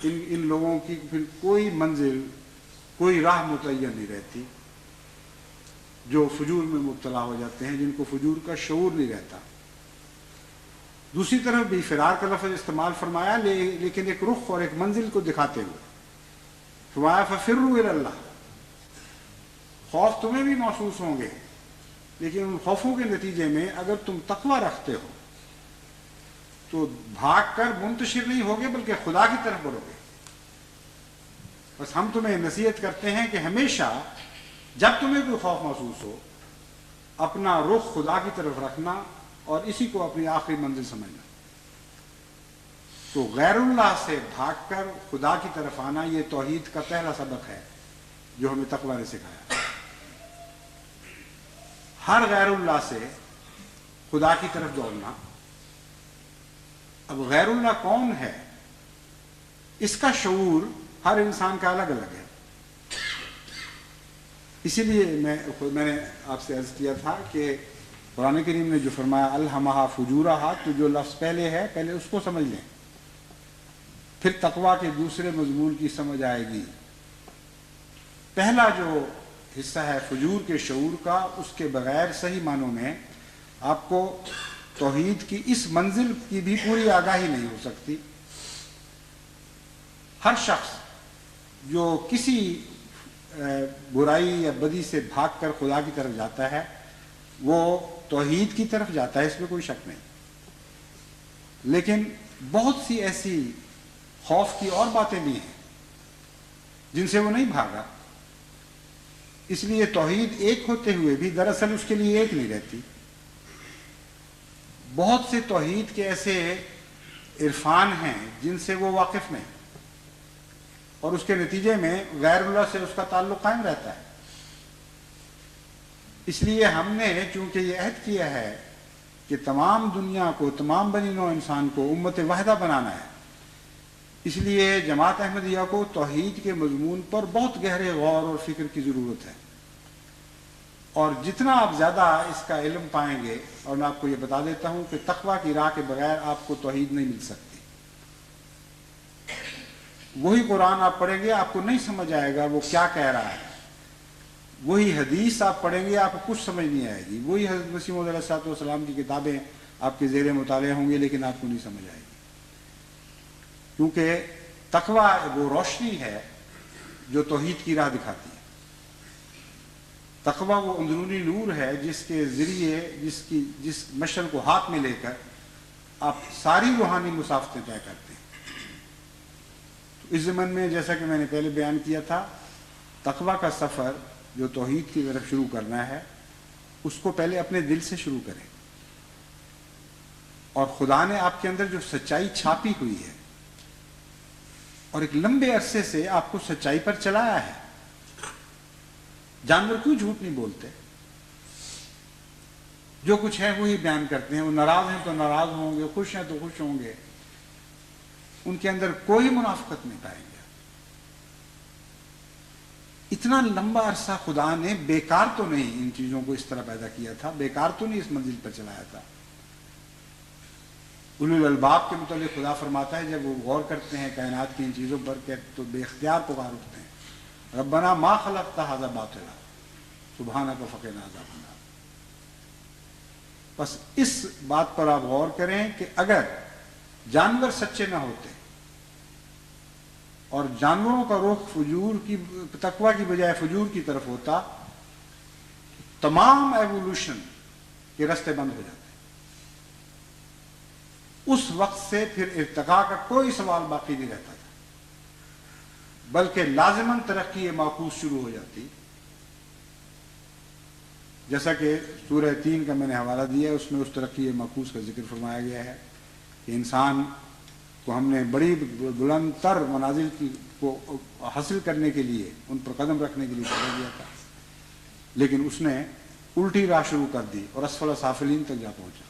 ان لوگوں کی پھر کوئی منزل، کوئی راہ متعین نہیں رہتی، جو فجور میں مبتلا ہو جاتے ہیں، جن کو فجور کا شعور نہیں رہتا. دوسری طرف بھی فرار کا لفظ استعمال فرمایا، لیکن ایک رخ اور ایک منزل کو دکھاتے ہوئے فرمایا ففروا الی اللہ. خوف تمہیں بھی محسوس ہوں گے، لیکن ان خوفوں کے نتیجے میں اگر تم تقویٰ رکھتے ہو تو بھاگ کر منتشر نہیں ہوگے بلکہ خدا کی طرف بڑھو گے. بس ہم تمہیں نصیحت کرتے ہیں کہ ہمیشہ جب تمہیں کوئی خوف محسوس ہو اپنا رخ خدا کی طرف رکھنا اور اسی کو اپنی آخری منزل سمجھنا. تو غیر اللہ سے بھاگ کر خدا کی طرف آنا یہ توحید کا پہلا سبق ہے جو ہمیں تقویٰ نے سکھایا. ہر غیر اللہ سے خدا کی طرف دوڑنا. اب غیر اللہ کون ہے اس کا شعور ہر انسان کا الگ الگ ہے. اسی لیے میں نے آپ سے عرض کیا تھا کہ قرآن کریم نے جو فرمایا الہمہا فجورہا، تو جو لفظ پہلے ہے پہلے اس کو سمجھ لیں، پھر تقویٰ کے دوسرے مضمون کی سمجھ آئے گی. پہلا جو حصہ ہے فجور کے شعور کا، اس کے بغیر صحیح معنوں میں آپ کو توحید کی اس منزل کی بھی پوری آگاہی نہیں ہو سکتی. ہر شخص جو کسی برائی یا بدی سے بھاگ کر خدا کی طرف جاتا ہے وہ توحید کی طرف جاتا ہے، اس میں کوئی شک نہیں. لیکن بہت سی ایسی خوف کی اور باتیں بھی ہیں جن سے وہ نہیں بھاگا. اس لیے توحید ایک ہوتے ہوئے بھی دراصل اس کے لیے ایک نہیں رہتی. بہت سے توحید کے ایسے عرفان ہیں جن سے وہ واقف نہیں، اور اس کے نتیجے میں غیر اللہ سے اس کا تعلق قائم رہتا ہے. اس لیے ہم نے چونکہ یہ عہد کیا ہے کہ تمام دنیا کو، تمام بنی نوع انسان کو امت واحدہ بنانا ہے، اس لیے جماعت احمدیہ کو توحید کے مضمون پر بہت گہرے غور اور فکر کی ضرورت ہے. اور جتنا آپ زیادہ اس کا علم پائیں گے، اور میں آپ کو یہ بتا دیتا ہوں کہ تقویٰ کی راہ کے بغیر آپ کو توحید نہیں مل سکتی. وہی قرآن آپ پڑھیں گے آپ کو نہیں سمجھ آئے گا وہ کیا کہہ رہا ہے. وہی حدیث آپ پڑھیں گے آپ کو کچھ سمجھ نہیں آئے گی. وہی حضرت مسیح موعود علیہ السلام کی کتابیں آپ کے زیر مطالعہ ہوں گے لیکن آپ کو نہیں سمجھ آئے گی. کیونکہ تقویٰ وہ روشنی ہے جو توحید کی راہ دکھاتی ہے. تقویٰ وہ اندرونی نور ہے جس کے ذریعے جس مشعل کو ہاتھ میں لے کر آپ ساری روحانی مسافتیں طے کرتے ہیں. تو اس ضمن میں جیسا کہ میں نے پہلے بیان کیا تھا، تقویٰ کا سفر جو توحید کی طرف شروع کرنا ہے اس کو پہلے اپنے دل سے شروع کریں. اور خدا نے آپ کے اندر جو سچائی چھاپی ہوئی ہے اور ایک لمبے عرصے سے آپ کو سچائی پر چلایا ہے. جانور کیوں جھوٹ نہیں بولتے؟ جو کچھ ہے وہی بیان کرتے ہیں. وہ ناراض ہیں تو ناراض ہوں گے، خوش ہیں تو خوش ہوں گے. ان کے اندر کوئی منافقت نہیں پائیں گے. اتنا لمبا عرصہ خدا نے بیکار تو نہیں ان چیزوں کو اس طرح پیدا کیا تھا، بیکار تو نہیں اس منزل پر چلایا تھا. اولو الالباب کے متعلق خدا فرماتا ہے جب وہ غور کرتے ہیں کائنات کی ان چیزوں پر کہ تو بے اختیار پکار اٹھتے ہیں، ربنا ما خلقت ھذا باطلا سبحانک فقنا عذاب النار. بس اس بات پر آپ غور کریں کہ اگر جانور سچے نہ ہوتے اور جانوروں کا رخ فجور کی، تقویٰ کی بجائے فجور کی طرف ہوتا، تمام ایوولوشن کے راستے بند ہو جاتے. اس وقت سے پھر ارتقاء کا کوئی سوال باقی نہیں رہتا تھا، بلکہ لازماً ترقی معکوس شروع ہو جاتی. جیسا کہ سورہ 3 کا میں نے حوالہ دیا ہے، اس میں اس ترقی معکوس کا ذکر فرمایا گیا ہے کہ انسان کو ہم نے بڑی بلند تر منازل کو حاصل کرنے کے لیے، ان پر قدم رکھنے کے لیے پیدا کیا تھا، لیکن اس نے الٹی راہ شروع کر دی اور اسفل سافلین تک جا پہنچا.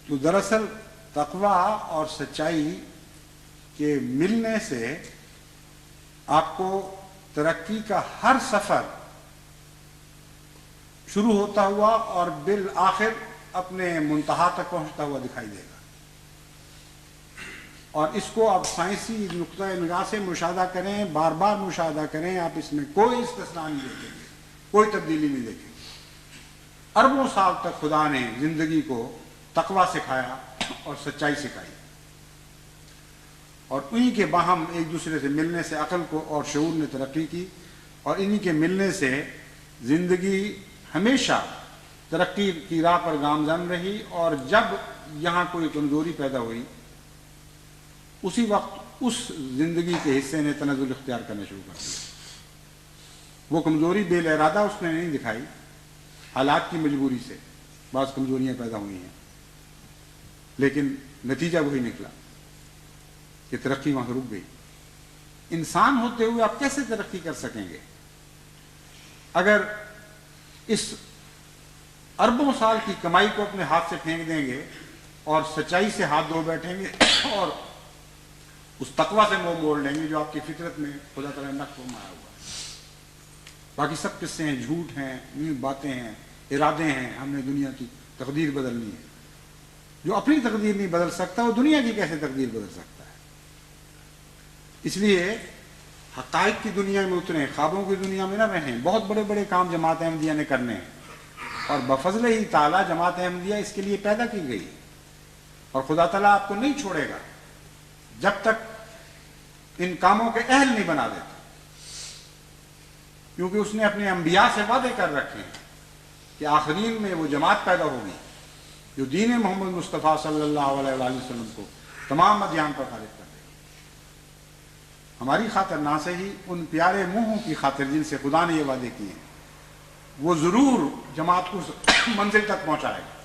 تو دراصل تقویٰ اور سچائی کے ملنے سے آپ کو ترقی کا ہر سفر شروع ہوتا ہوا اور بالآخر اپنے منتہا تک پہنچتا ہوا دکھائی دے گا. اور اس کو آپ سائنسی نقطہ نگاہ سے مشاہدہ کریں، بار بار مشاہدہ کریں، آپ اس میں کوئی استثناء نہیں دیکھیں گے، کوئی تبدیلی نہیں دیکھیں گے. اربوں سال تک خدا نے زندگی کو تقویٰ سکھایا اور سچائی سکھائی، اور انہی کے باہم ایک دوسرے سے ملنے سے عقل کو اور شعور نے ترقی کی، اور انہی کے ملنے سے زندگی ہمیشہ ترقی کی راہ پر گامزن رہی. اور جب یہاں کوئی کمزوری پیدا ہوئی اسی وقت اس زندگی کے حصے نے تنزل اختیار کرنا شروع کر دیا. وہ کمزوری بے ارادہ اس نے نہیں دکھائی، حالات کی مجبوری سے بعض کمزوریاں پیدا ہوئی ہیں، لیکن نتیجہ وہی نکلا کہ ترقی وہاں رک گئی. انسان ہوتے ہوئے آپ کیسے ترقی کر سکیں گے اگر اس اربوں سال کی کمائی کو اپنے ہاتھ سے پھینک دیں گے اور سچائی سے ہاتھ دھو بیٹھیں گے اور اس تقوی سے منہ موڑ لیں گے جو آپ کی فطرت میں خدا تعالیٰ نے نقش فرمایا ہوا ہے. باقی سب قصے ہیں، جھوٹ ہیں، یوں باتیں ہیں، ارادے ہیں. ہم نے دنیا کی تقدیر بدلنی ہے. جو اپنی تقدیر نہیں بدل سکتا وہ دنیا کی کیسے تقدیر بدل سکتا ہے؟ اس لیے حقائق کی دنیا میں اتریں، خوابوں کی دنیا میں نہ رہیں. بہت بڑے بڑے کام جماعت احمدیہ نے کرنے ہیں اور بفضل ہی تعالیٰ جماعت احمدیہ اس کے لیے پیدا کی گئی اور خدا تعالیٰ آپ کو نہیں چھوڑے گا جب تک ان کاموں کے اہل نہیں بنا دیتا، کیونکہ اس نے اپنے انبیاء سے وعدے کر رکھے ہیں کہ آخرین میں وہ جماعت پیدا ہوگی جو دین محمد مصطفیٰ صلی اللہ علیہ وآلہ وسلم کو تمام ادیان پر فارغ کر دے گی. ہماری خاطر نہ سے ہی ان پیارے منہوں کی خاطر جن سے خدا نے یہ وعدے کیے ہیں وہ ضرور جماعت کو منزل تک پہنچائے گا.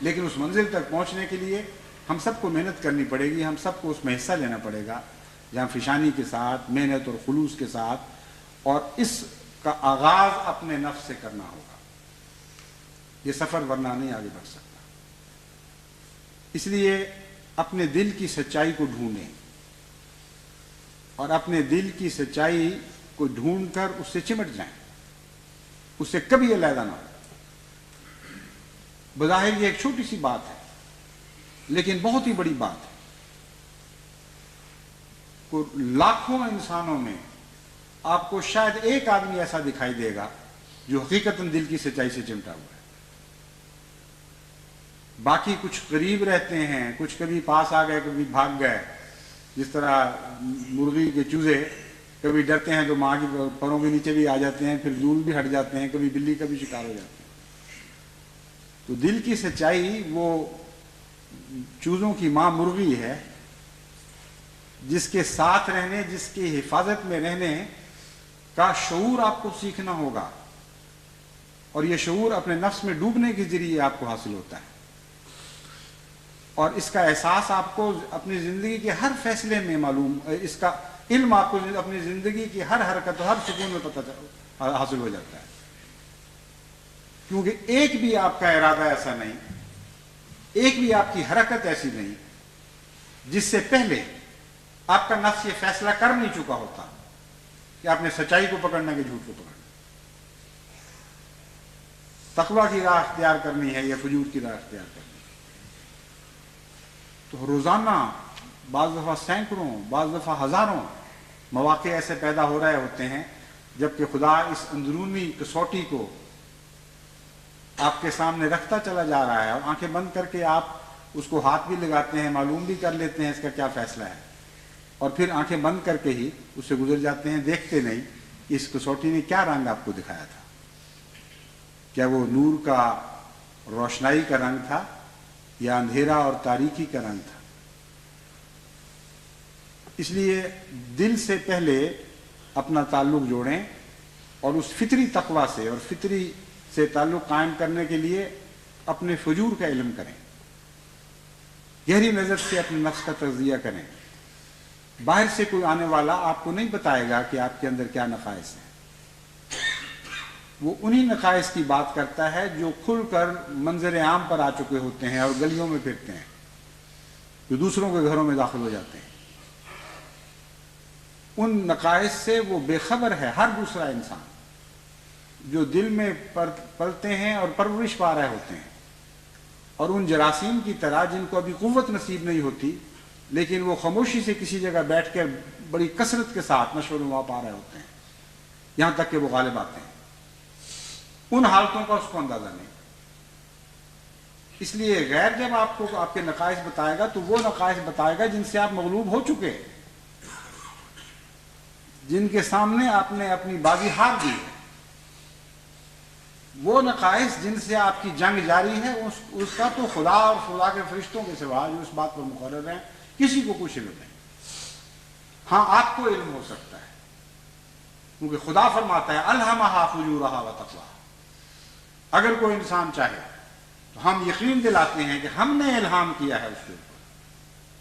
لیکن اس منزل تک پہنچنے کے لیے ہم سب کو محنت کرنی پڑے گی، ہم سب کو اس میں حصہ لینا پڑے گا، جہاں فشانی کے ساتھ، محنت اور خلوص کے ساتھ، اور اس کا آغاز اپنے نفس سے کرنا ہوگا. یہ سفر ورنہ نہیں آگے بڑھ سکتا. اس لیے اپنے دل کی سچائی کو ڈھونڈیں اور اپنے دل کی سچائی کو ڈھونڈ کر اس سے چمٹ جائیں، اس سے کبھی علیحدہ نہ ہو. بظاہر یہ ایک چھوٹی سی بات ہے لیکن بہت ہی بڑی بات ہے. لاکھوں انسانوں میں آپ کو شاید ایک آدمی ایسا دکھائی دے گا جو حقیقتاً دل کی سچائی سے چمٹا ہوا ہے. باقی کچھ قریب رہتے ہیں، کچھ کبھی پاس آ گئے کبھی بھاگ گئے. جس طرح مرغی کے چوزے کبھی ڈرتے ہیں تو ماں کی پروں کے نیچے بھی آ جاتے ہیں، پھر دور بھی ہٹ جاتے ہیں، کبھی بلی کا بھی شکار ہو جاتے ہیں. تو دل کی سچائی وہ چوزوں کی ماں مرغی ہے جس کے ساتھ رہنے، جس کی حفاظت میں رہنے کا شعور آپ کو سیکھنا ہوگا، اور یہ شعور اپنے نفس میں ڈوبنے کے ذریعے آپ کو حاصل ہوتا ہے. اور اس کا احساس آپ کو اپنی زندگی کے ہر فیصلے میں معلوم، اس کا علم آپ کو اپنی زندگی کی ہر حرکت و ہر سکون میں حاصل ہو جاتا ہے. کیونکہ ایک بھی آپ کا ارادہ ایسا نہیں، ایک بھی آپ کی حرکت ایسی نہیں جس سے پہلے آپ کا نفس یہ فیصلہ کر نہیں چکا ہوتا کہ آپ نے سچائی کو پکڑنا کہ جھوٹ کو پکڑنا، تقویٰ کی راہ اختیار کرنی ہے یا فجور کی راہ اختیار کرنی ہے. تو روزانہ بعض دفعہ سینکڑوں، بعض دفعہ ہزاروں مواقع ایسے پیدا ہو رہے ہوتے ہیں جبکہ خدا اس اندرونی کسوٹی کو آپ کے سامنے رکھتا چلا جا رہا ہے، اور آنکھیں بند کر کے آپ اس کو ہاتھ بھی لگاتے ہیں، معلوم بھی کر لیتے ہیں اس کا کیا فیصلہ ہے، اور پھر آنکھیں بند کر کے ہی اس سے گزر جاتے ہیں. دیکھتے نہیں کہ اس کسوٹی نے کیا رنگ آپ کو دکھایا تھا. کیا وہ نور کا، روشنائی کا رنگ تھا یا اندھیرا اور تاریکی کا رنگ تھا؟ اس لیے دل سے پہلے اپنا تعلق جوڑیں اور اس فطری تقویٰ سے اور فطری سے تعلق قائم کرنے کے لیے اپنے فجور کا علم کریں، گہری نظر سے اپنے نفس کا تجزیہ کریں. باہر سے کوئی آنے والا آپ کو نہیں بتائے گا کہ آپ کے اندر کیا نقائص ہیں. وہ انہی نقائص کی بات کرتا ہے جو کھل کر منظر عام پر آ چکے ہوتے ہیں اور گلیوں میں پھرتے ہیں، جو دوسروں کے گھروں میں داخل ہو جاتے ہیں. ان نقائص سے وہ بے خبر ہے ہر دوسرا انسان جو دل میں پلتے ہیں اور پرورش پا رہے ہوتے ہیں، اور ان جراثیم کی طرح جن کو ابھی قوت نصیب نہیں ہوتی لیکن وہ خاموشی سے کسی جگہ بیٹھ کر بڑی کثرت کے ساتھ نشو و نما پا رہے ہوتے ہیں یہاں تک کہ وہ غالب آتے ہیں. ان حالتوں کا اس کو اندازہ نہیں. اس لیے غیر جب آپ کو آپ کے نقائص بتائے گا تو وہ نقائص بتائے گا جن سے آپ مغلوب ہو چکے، جن کے سامنے آپ نے اپنی بازی ہار دی ہے. وہ نقائص جن سے آپ کی جنگ جاری ہے اس کا تو خدا اور خدا کے فرشتوں کے سوا جو اس بات پر مقرر ہیں کسی کو کچھ علم نہیں. ہاں آپ کو علم ہو سکتا ہے کیونکہ خدا فرماتا ہے الہمہا فجورہا و تقواہا. اگر کوئی انسان چاہے تو ہم یقین دلاتے ہیں کہ ہم نے الہام کیا ہے اس کے اوپر،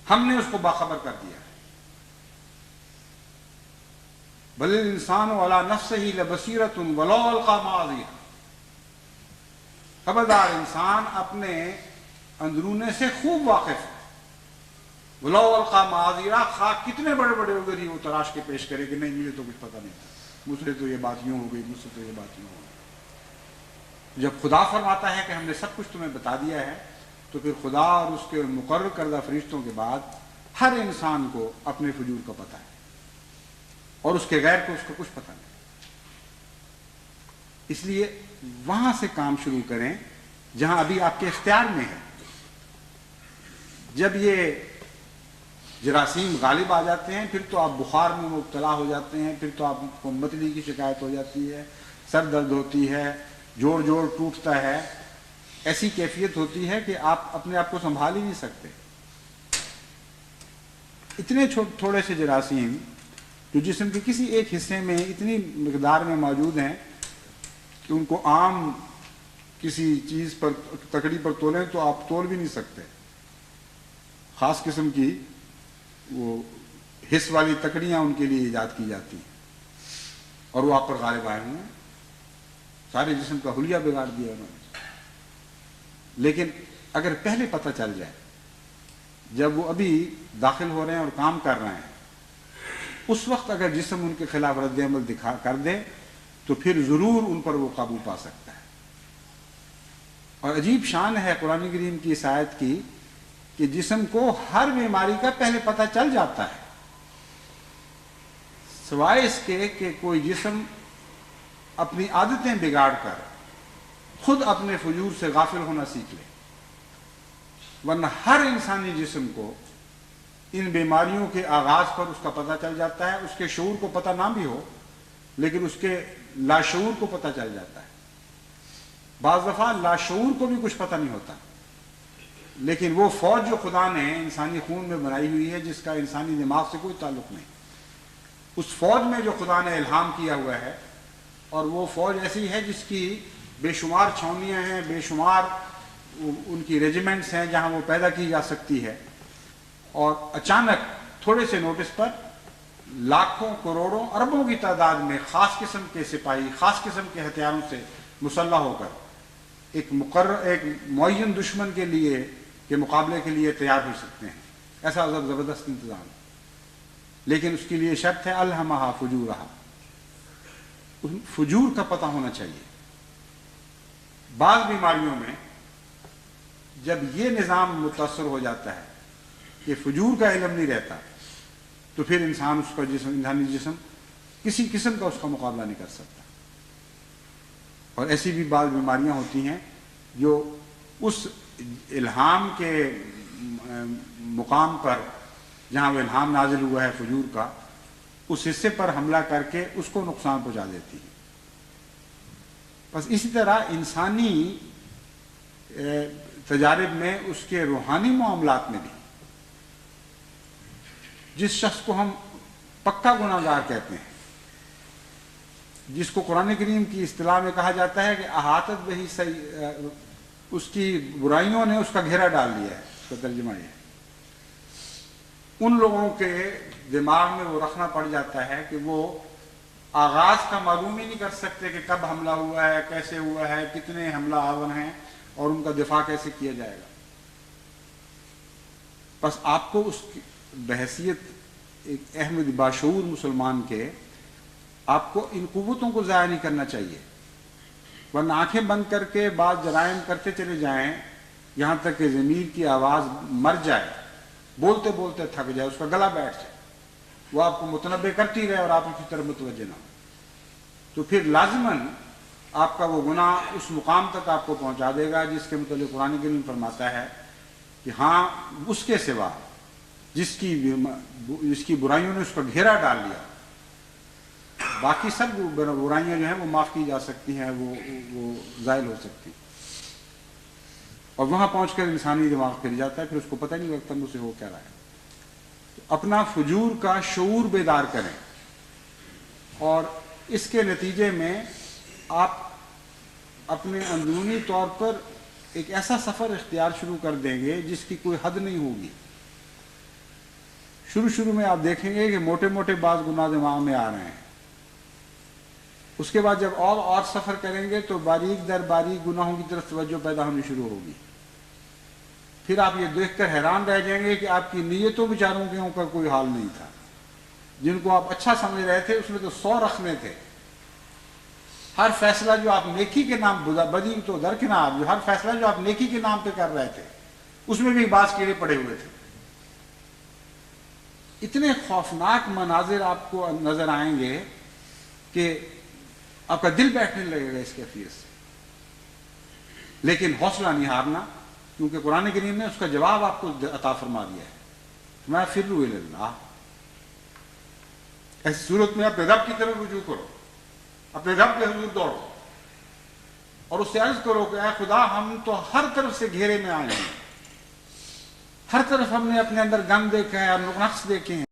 ہم نے اس کو باخبر کر دیا ہے. بل الانسان علی نفسہ لبصیرۃ ولو القی معاذیرہ، خبردار انسان اپنے اندرونے سے خوب واقف ہے، ولو القی معاذیرہ، خواہ کتنے بڑے بڑے عذر ہی وہ تراش کے پیش کرے کہ نہیں مجھے تو کچھ پتہ نہیں تھا، مجھ سے تو یہ بات یوں ہو گئی، مجھ سے تو یہ بات یوں ہو گئی۔ جب خدا فرماتا ہے کہ ہم نے سب کچھ تمہیں بتا دیا ہے، تو پھر خدا اور اس کے مقرر کردہ فرشتوں کے بعد ہر انسان کو اپنے فجور کا پتہ ہے، اور اس کے غیر کو اس کا کچھ پتہ نہیں۔ اس لیے وہاں سے کام شروع کریں جہاں ابھی آپ کے اختیار میں ہے۔ جب یہ جراثیم غالب آ جاتے ہیں پھر تو آپ بخار میں مبتلا ہو جاتے ہیں، پھر تو آپ کو متلی کی شکایت ہو جاتی ہے، سر درد ہوتی ہے، جوڑ جوڑ ٹوٹتا ہے، ایسی کیفیت ہوتی ہے کہ آپ اپنے آپ کو سنبھال ہی نہیں سکتے۔ اتنے تھوڑے سے جراثیم جو جسم کے کسی ایک حصے میں اتنی مقدار میں موجود ہیں کہ ان کو عام کسی چیز پر تکڑی پر تولیں تو آپ تول بھی نہیں سکتے، خاص قسم کی وہ حص والی تکڑیاں ان کے لیے ایجاد کی جاتی ہیں، اور وہ آپ پر غالب آئے ہوئے ہیں، سارے جسم کا حلیہ بگاڑ دیا انہوں نے۔ لیکن اگر پہلے پتہ چل جائے، جب وہ ابھی داخل ہو رہے ہیں اور کام کر رہے ہیں، اس وقت اگر جسم ان کے خلاف رد عمل دکھا کر دے تو پھر ضرور ان پر وہ قابو پا سکتا ہے۔ اور عجیب شان ہے قرآن کریم کی اس آیت کی کہ جسم کو ہر بیماری کا پہلے پتہ چل جاتا ہے، سوائے اس کے کہ کوئی جسم اپنی عادتیں بگاڑ کر خود اپنے فجور سے غافل ہونا سیکھ لے، ورنہ ہر انسانی جسم کو ان بیماریوں کے آغاز پر اس کا پتہ چل جاتا ہے، اس کے شعور کو پتہ نہ بھی ہو لیکن اس کے لاشعور کو پتہ چل جاتا ہے۔ بعض دفعہ لاشعور کو بھی کچھ پتہ نہیں ہوتا، لیکن وہ فوج جو خدا نے انسانی خون میں بنائی ہوئی ہے جس کا انسانی دماغ سے کوئی تعلق نہیں، اس فوج میں جو خدا نے الہام کیا ہوا ہے، اور وہ فوج ایسی ہے جس کی بے شمار چھاؤنیاں ہیں، بے شمار ان کی ریجیمنٹس ہیں جہاں وہ پیدا کی جا سکتی ہے، اور اچانک تھوڑے سے نوٹس پر لاکھوں کروڑوں اربوں کی تعداد میں خاص قسم کے سپاہی خاص قسم کے ہتھیاروں سے مسلح ہو کر ایک معین دشمن کے مقابلے کے لیے تیار ہو سکتے ہیں۔ ایسا زبردست انتظام، لیکن اس کے لیے شرط ہے الہمہا فجورہا، فجور کا پتہ ہونا چاہیے۔ بعض بیماریوں میں جب یہ نظام متاثر ہو جاتا ہے کہ فجور کا علم نہیں رہتا تو پھر انسان اس کا انسانی جسم کسی قسم کا اس کا مقابلہ نہیں کر سکتا۔ اور ایسی بھی بعض بیماریاں ہوتی ہیں جو اس الہام کے مقام پر جہاں وہ الہام نازل ہوا ہے فجور کا، اس حصے پر حملہ کر کے اس کو نقصان پہنچا دیتی ہے۔ بس اسی طرح انسانی تجارب میں اس کے روحانی معاملات میں بھی جس شخص کو ہم پکا گناہ گار کہتے ہیں، جس کو قرآن کریم کی اصطلاح میں کہا جاتا ہے کہ احاطت بہی اس کی برائیوں نے اس کا گھیرا ڈال دیا ہے، اس کا ترجمہ یہ ہے، ان لوگوں کے دماغ میں وہ رکھنا پڑ جاتا ہے کہ وہ آغاز کا معلوم ہی نہیں کر سکتے کہ کب حملہ ہوا ہے، کیسے ہوا ہے، کتنے حملہ آور ہیں اور ان کا دفاع کیسے کیا جائے گا۔ بس آپ کو اس کی بحیثیت ایک احمد باشعور مسلمان کے آپ کو ان قوتوں کو ضائع نہیں کرنا چاہیے، ورنہ آنکھیں بند کر کے بعض جرائم کرتے چلے جائیں یہاں تک کہ ضمیر کی آواز مر جائے، بولتے بولتے تھک جائے، اس کا گلا بیٹھ جائے، وہ آپ کو متنبع کرتی رہے اور آپ اس کی طرف متوجہ نہ ہو، تو پھر لازماً آپ کا وہ گناہ اس مقام تک آپ کو پہنچا دے گا جس کے متعلق قرآن کریم فرماتا ہے کہ ہاں اس کے سوا جس کی برائیوں نے اس کا گھیرا ڈال لیا، باقی سب برائیاں جو ہیں وہ معاف کی جا سکتی ہیں، وہ زائل ہو سکتی ہیں، اور وہاں پہنچ کر انسانی دماغ پھر جاتا ہے، پھر اس کو پتہ نہیں لگتا مجھ سے ہو کیا رہا ہے۔ تو اپنا فجور کا شعور بیدار کریں، اور اس کے نتیجے میں آپ اپنے اندرونی طور پر ایک ایسا سفر اختیار شروع کر دیں گے جس کی کوئی حد نہیں ہوگی۔ شروع میں آپ دیکھیں گے کہ موٹے موٹے بعض گناہ دماغ میں آ رہے ہیں، اس کے بعد جب اور سفر کریں گے تو باریک در باریک گناہوں کی طرف توجہ پیدا ہونی شروع ہوگی. پھر آپ یہ دیکھ کر حیران رہ جائیں گے کہ آپ کی نیتوں بیچاروں کے کا کوئی حال نہیں تھا. جن کو آپ اچھا سمجھ رہے تھے اس میں تو 100 رکھنے تھے. ہر فیصلہ جو آپ نیکی کے نام بدی تو درکنار جو ہر فیصلہ جو آپ نیکی کے نام پہ کر رہے تھے اس میں بھی بعض کیڑے پڑے ہوئے تھے. اتنے خوفناک مناظر آپ کو نظر آئیں گے کہ آپ کا دل بیٹھنے لگے گا اس کیفیت سے. لیکن حوصلہ نہیں ہارنا، کیونکہ قرآن کریم نے اس کا جواب آپ کو عطا فرما دیا ہے. میں فروا الی اللہ. ایسی صورت میں اپنے رب کی طرف رجوع کرو، اپنے رب کے حضور دوڑو اور اس سے عرض کرو کہ اے خدا ہم تو ہر طرف سے گھیرے میں آئے ہیں، ہر طرف ہم نے اپنے اندر گند دیکھا ہے اور نقص دیکھے ہیں.